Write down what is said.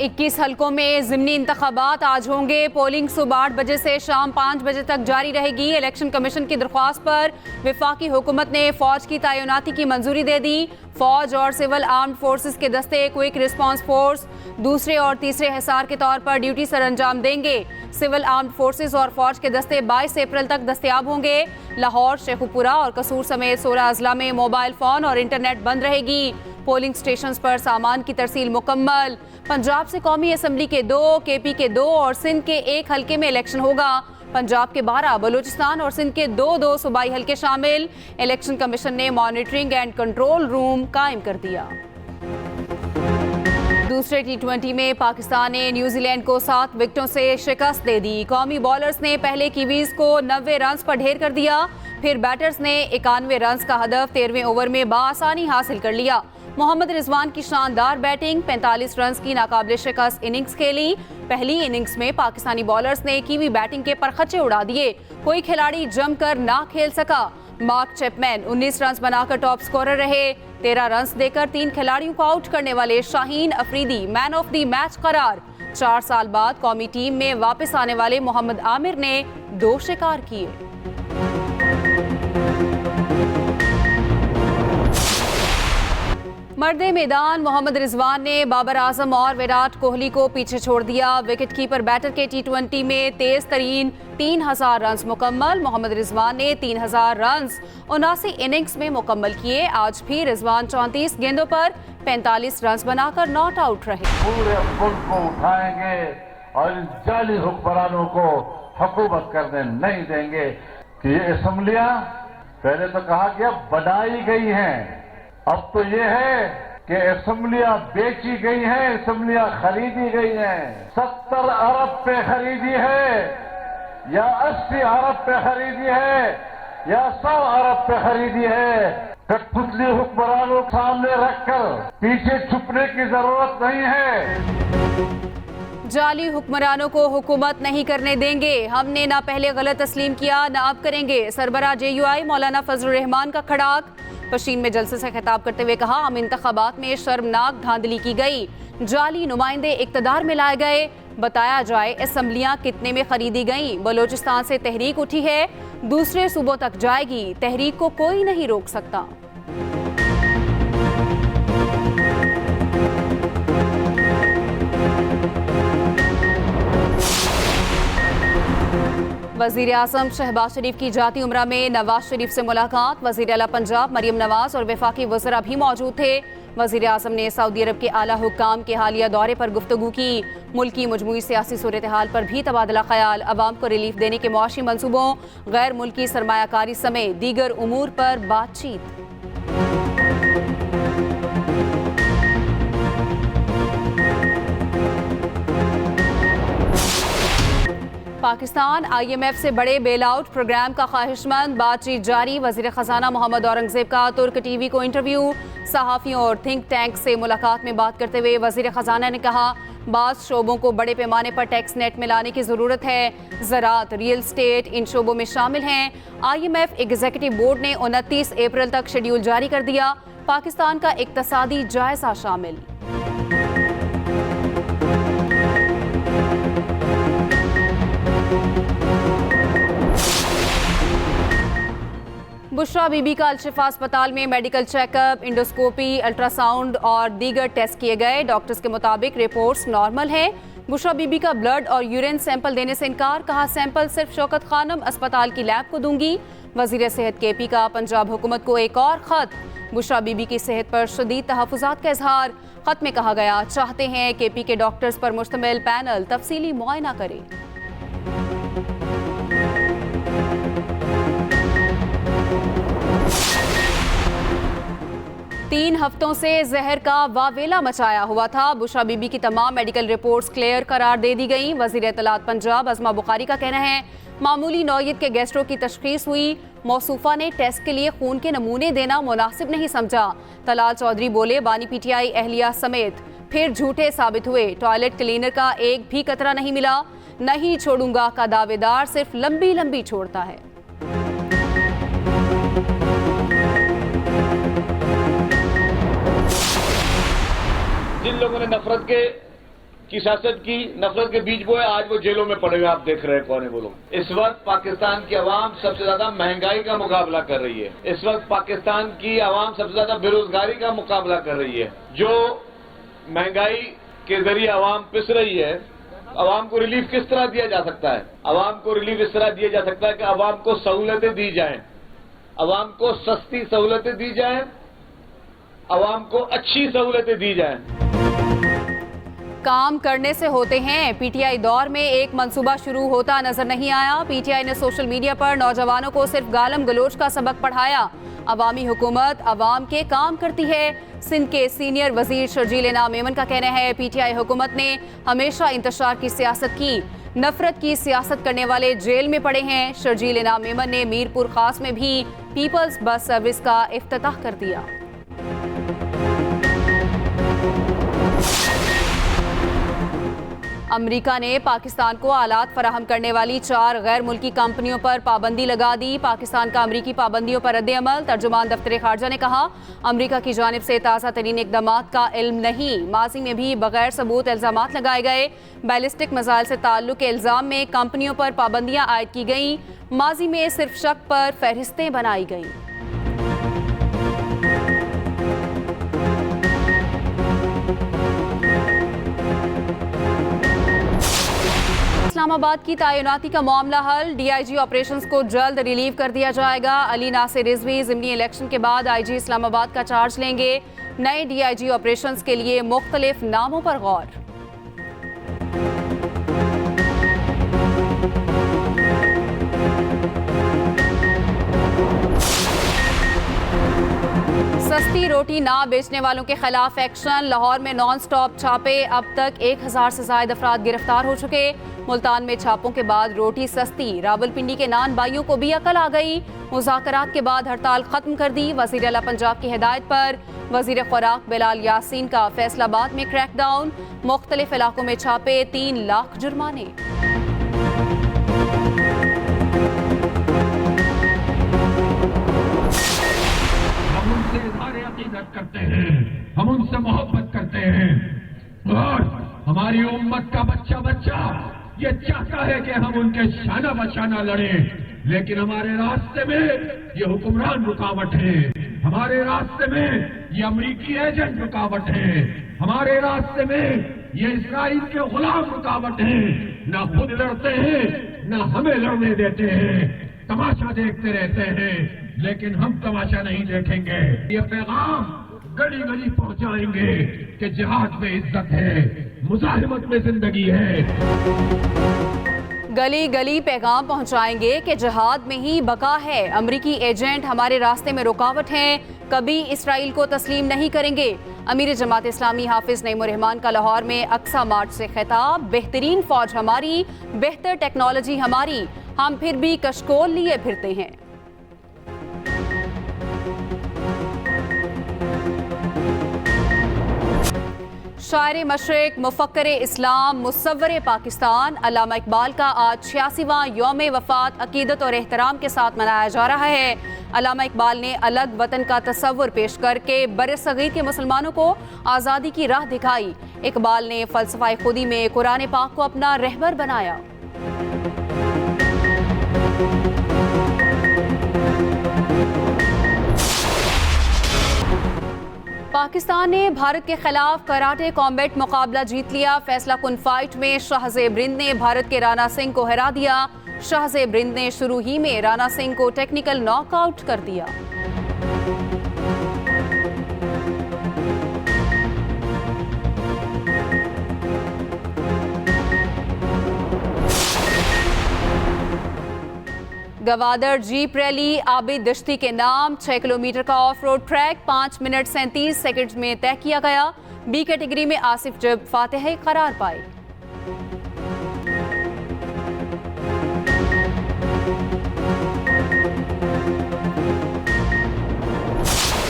21 हलकों में ज़िमनी इंतखाबात आज होंगे। पोलिंग सुबह 8 बजे से शाम 5 बजे तक जारी रहेगी। इलेक्शन कमीशन की दरख्वास्त पर वफाकी हुकूमत ने फौज की तैनाती की मंजूरी दे दी। फौज और सिविल आर्म्ड फोर्सेस के दस्ते क्विक रिस्पांस फोर्स दूसरे और तीसरे हिसार के तौर पर ड्यूटी सर अंजाम देंगे। सिविल आर्म्ड फोर्सेस और फौज के दस्ते 22 अप्रैल तक दस्तयाब होंगे। लाहौर, शेखुपुरा और कसूर समेत 16 अजला में मोबाइल फोन और इंटरनेट बंद रहेगी। पोलिंग स्टेशंस पर सामान की तरसील मुकम्मल। पंजाब से कौमी असम्बली के 2, केपी के 2 और सिंध के 1 हल्के में इलेक्शन होगा। पंजाब के 12, बलूचिस्तान और सिंध के 2 सूबाई हल्के शामिल। इलेक्शन कमीशन ने मॉनिटरिंग एंड कंट्रोल रूम कायम कर दिया। दूसरे T20 में पाकिस्तान ने न्यूजीलैंड को 7 विकेटों से शिकस्त दे दी। कौमी बॉलर्स ने पहले कीवीज को 90 रन पर ढेर कर दिया, फिर बैटर्स ने 91 रन का हदफ 13वें ओवर में बाआसानी हासिल कर लिया। मोहम्मद रिजवान की शानदार बैटिंग, 45 रन की नाकाबिले शिकस्त इनिंग्स खेली। पहली इनिंग्स में पाकिस्तानी बॉलर्स ने कीवी बैटिंग के परखचे उड़ा दिए, कोई खिलाड़ी जमकर ना खेल सका। मार्क चैपमैन 19 रन बनाकर टॉप स्कोरर रहे। 13 रन देकर 3 खिलाड़ियों को आउट करने वाले Shaheen Afridi man of the match करार। 4 साल बाद कौमी टीम में वापस आने वाले मोहम्मद आमिर ने 2 शिकार किए। मर्दे मैदान मोहम्मद रिजवान ने बाबर आजम और विराट कोहली को पीछे छोड़ दिया। विकेट कीपर बैटर के T20 में तेज तरीन 3000 रन मुकम्मल। मोहम्मद रिजवान ने 3000 रन 79 इनिंग्स में मुकम्मल किए। आज भी रिजवान 34 गेंदों पर 45 रन बनाकर नॉट आउट रहे। पूरे मुल्क को उठाएंगे और इन जाली हुक्मरानों को हुकूमत करने नहीं देंगे कि ये असम्बलियां पहले तो कहा गया बनाई गई हैं, अब तो ये है कि असम्बलियां बेची गई हैं, असम्बलियां खरीदी गई हैं। 70 अरब पे खरीदी है या 80 अरब पे खरीदी है या 100 अरब पे खरीदी है। कठपुतली हुक्मरानों को सामने रखकर पीछे छुपने की जरूरत नहीं है। जाली हुक्मरानों को हुकूमत नहीं करने देंगे। हमने ना पहले गलत तस्लीम किया ना अब करेंगे। सरबराह JUI मौलाना फजलुर रहमान का खड़ाक। पशीन में जलसे से खिताब करते हुए कहा, हम इंतखाबात में शर्मनाक धांधली की गई, जाली नुमाइंदे इक्तदार में लाए गए। बताया जाए असम्बलियां कितने में खरीदी गईं। बलोचिस्तान से तहरीक उठी है, दूसरे सूबों तक जाएगी। तहरीक को कोई नहीं रोक सकता। वजीर आज़म शहबाज शरीफ की जाती उम्रा में नवाज शरीफ से मुलाकात। वजीर आला पंजाब मरियम नवाज और वफाकी वज़रा भी मौजूद थे। वजीर आज़म ने सऊदी अरब के आला हुक्काम के हालिया दौरे पर गुफ्तगू की। मुल्की मजमूई सियासी सूरत हाल पर भी तबादला ख्याल। अवाम को रिलीफ देने के मुआशी मनसूबों, गैर मुल्की सरमायाकारी समेत दीगर उमूर पर बातचीत। पाकिस्तान IMF से बड़े बेल आउट प्रोग्राम का ख्वाहिशमंद, बातचीत जारी। वजीर खजाना मोहम्मद औरंगजेब का तुर्क TV को इंटरव्यू। सहाफ़ियों और थिंक टैंक से मुलाकात में बात करते हुए वजीर खजाना ने कहा, बाज़ शोबों को बड़े पैमाने पर टैक्स नेट में लाने की ज़रूरत है। ज़राअत, रियल स्टेट इन शोबों में शामिल हैं। IMF एग्जीक्यूटिव बोर्ड ने 29 अप्रैल तक शेड्यूल जारी कर दिया। पाकिस्तान का इक्तसादी जायजा शामिल। बुशरा बीबी का अलशिफा अस्पताल में मेडिकल चेकअप, इंडोस्कोपी, अल्ट्रासाउंड और दीगर टेस्ट किए गए। डॉक्टर्स के मुताबिक रिपोर्ट्स नॉर्मल हैं। बुशरा बीबी का ब्लड और यूरिन सैंपल देने से इनकार, कहा सैंपल सिर्फ शौकत खानम अस्पताल की लैब को दूंगी। वजीर सेहत KP का पंजाब हुकूमत को एक और खत। बुशरा बीबी की सेहत पर शदीद तहफ़्फ़ुज़ात का इजहार। खत में कहा गया, चाहते हैं KP के डॉक्टर्स पर मुश्तमिल पैनल तफसीली मुआयना करे। 3 हफ्तों से जहर का वावेला मचाया हुआ था। बुशरा बीबी की तमाम मेडिकल रिपोर्ट्स क्लियर करार दे दी गई। वजीर इत्तलात पंजाब अज़मा बुखारी का कहना है, मामूली नौयत के गैस्ट्रो की तशखीस हुई। मौसूफा ने टेस्ट के लिए खून के नमूने देना मुनासिब नहीं समझा। तलाल चौधरी बोले, बानी PTI एहलिया समेत फिर झूठे साबित हुए। टॉयलेट क्लीनर का एक भी कतरा नहीं मिला। नहीं छोड़ूंगा का दावेदार सिर्फ लंबी लंबी छोड़ता है। जिन लोगों ने नफरत के की सियासत की, नफरत के बीज बोए, आज वो जेलों में पड़े हुए आप देख रहे हैं कौन है वो लोग। इस वक्त पाकिस्तान की आवाम सबसे ज्यादा महंगाई का मुकाबला कर रही है। इस वक्त पाकिस्तान की आवाम सबसे ज्यादा बेरोजगारी का मुकाबला कर रही है। जो महंगाई के जरिए आवाम पिस रही है, आवाम को रिलीफ किस तरह दिया जा सकता है? आवाम को रिलीफ इस तरह दिया जा सकता है कि आवाम को सहूलतें दी जाएं, आवाम को सस्ती सहूलतें दी जाएं, आवाम को अच्छी सहूलतें दी जाएं। काम करने से होते हैं। पीटीआई दौर में एक मंसूबा शुरू होता नजर नहीं आया। पीटीआई ने सोशल मीडिया पर नौजवानों को सिर्फ गालम गलोच का सबक पढ़ाया। अवामी हुकूमत अवाम के काम करती है। सिंध के सीनियर वजीर शर्जील इनाम मेमन का कहना है, पीटीआई हुकूमत ने हमेशा इंतशार की सियासत की, नफरत की सियासत करने वाले जेल में पड़े हैं। शर्जील इनाम मेमन ने मीरपुर खास में भी पीपल्स बस सर्विस का इफ्तिताह कर दिया। अमेरिका ने पाकिस्तान को आलात फराहम करने वाली 4 गैर मुल्की कंपनियों पर पाबंदी लगा दी। पाकिस्तान का अमरीकी पाबंदियों पर रद्द-ए-अमल। तर्जुमान दफ्तर खारजा ने कहा, अमरीका की जानिब से ताज़ा तरीन इक़दामात का इल्म नहीं। माजी में भी बगैर सबूत इल्ज़ामात लगाए गए। बैलिस्टिक मिसाइल से ताल्लुक के इल्ज़ाम में कंपनियों पर पाबंदियां आयद की गईं। माजी में सिर्फ शक पर फहरिस्तें बनाई गईं। इस्लामाबाद की तैनाती का मामला हल। डीआईजी ऑपरेशंस को जल्द रिलीव कर दिया जाएगा। अली नासिर रिजवी ज़िमनी इलेक्शन के बाद आईजी इस्लामाबाद का चार्ज लेंगे। नए डीआईजी ऑपरेशंस के लिए मुख्तलिफ नामों पर गौर। सस्ती रोटी ना बेचने वालों के खिलाफ एक्शन। लाहौर में नॉन स्टॉप छापे। अब तक 1000 से ज्यादा अफराद गिरफ्तार हो चुके। मुल्तान में छापों के बाद रोटी सस्ती। रावलपिंडी के नान भाइयों को भी अकल आ गई। मुज़ाकरात के बाद हड़ताल खत्म कर दी। वज़ीर आला पंजाब की हिदायत पर वज़ीर खुराक बिलाल यासीन का फैसलाबाद में क्रैकडाउन। मुख्तलिफ इलाकों में छापे, 3 लाख जुर्माने। हम उनसे इज़हार अक़ीदत करते हैं, हम उनसे मोहब्बत करते हैं और हमारी उम्मत का बच्चा बच्चा ये चाहता है कि हम उनके शाना बशाना लड़े, लेकिन हमारे रास्ते में ये हुक्मरान रुकावट है, हमारे रास्ते में ये अमरीकी एजेंट रुकावट है, हमारे रास्ते में ये इस्राइल के गुलाम रुकावट है। ना खुद लड़ते हैं, ना हमें लड़ने देते हैं, तमाशा देखते रहते हैं, लेकिन हम तमाशा नहीं देखेंगे। ये पैगाम गली गली पहुंचाएंगे कि जिहाद में इज्जत है, मुजाहिमत में जिंदगी है। गली गली पैगाम पहुंचाएंगे कि जिहाद में ही बका है। अमरीकी एजेंट हमारे रास्ते में रुकावट हैं, कभी इसराइल को तस्लीम नहीं करेंगे। अमीर जमात इस्लामी हाफिज नईमुर रहमान का लाहौर में अक्सा मार्च से खिताब। बेहतरीन फौज हमारी, बेहतर टेक्नोलॉजी हमारी, हम फिर भी कशकोल लिए फिरते हैं। शायर मशरिक, मुफक्कर इस्लाम, मुसव्वर पाकिस्तान अल्लामा इकबाल का आज 86वां यौम वफ़ात अकीदत और एहतराम के साथ मनाया जा रहा है। अल्लामा इकबाल ने अलग वतन का तस्वुर पेश करके बरसगीर के मुसलमानों को आज़ादी की राह दिखाई। इकबाल ने फ़लसफ़ा खुदी में कुरान पाक को अपना रहबर बनाया। पाकिस्तान ने भारत के खिलाफ कराटे कॉम्बैट मुकाबला जीत लिया। फैसला कुन फाइट में शाहज़ेब रिंद ने भारत के राणा सिंह को हरा दिया। शाहज़ेब रिंद ने शुरू ही में राणा सिंह को टेक्निकल नॉकआउट कर दिया। गवादर जीप रैली आबिद दश्ती के नाम 6 किलोमीटर का of road track 5 minute 37 second में तय किया गया। बी कैटेगरी में आसिफ जब फातेह करार पाए।